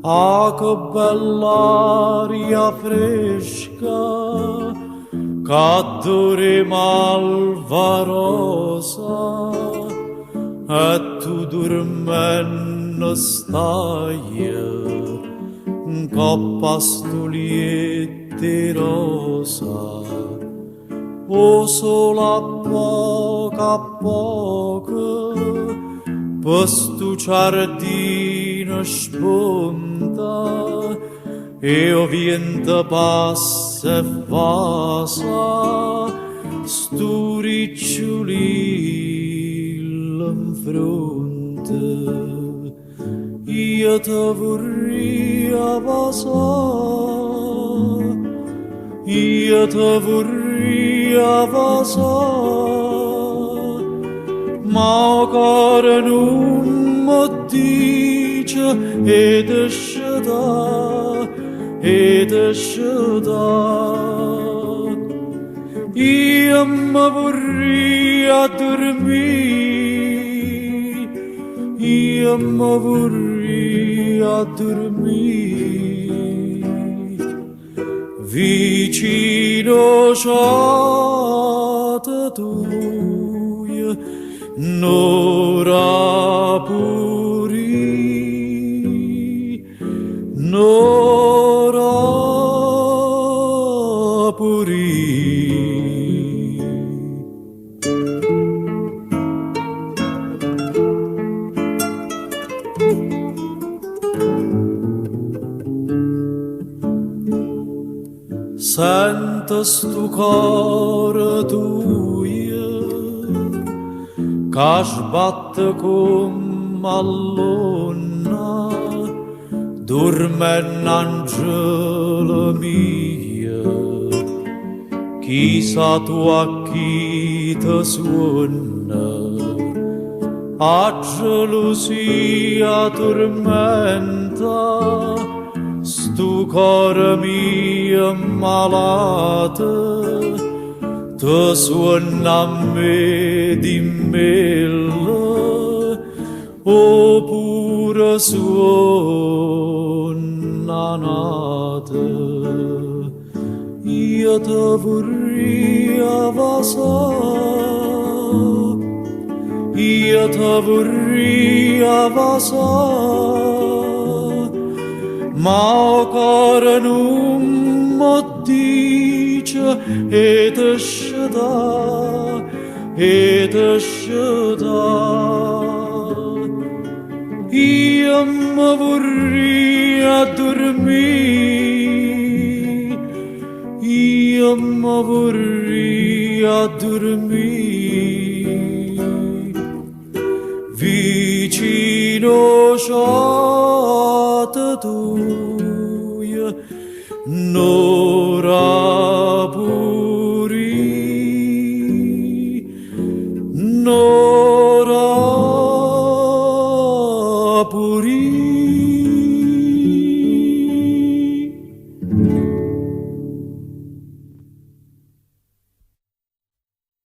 Ah, che bella aria fresca, che dorme malvarosa, e tu dormendo stai, coppa stuliette rosa. O solo a poco, questo giardino spunta, e o vento passa e passa, stu ricciolillo in fronte. Io te vorrei abbassare, io te vorrei abbassare, ma il cuore non mi dice ed esce da. Io mi vorrei addormire, io mi vorrei addormire, vicino c'ate tua, n'ora puri, n'ora puri. Sento stu cuore tuo che sbatte come all'onna, dorme angelo mio, chissà tu a chi ti suona, a gelosia tormenta, stu cuore mio malato, tu suona a me di melo, oppure suona nata. Io te vorrei abbassare, io te vorrei abbassare, ma il cuore non mi dice ed esce da. Io mi vorrei addormire, io mi vorrei addormire, vicino c'ate tu, no.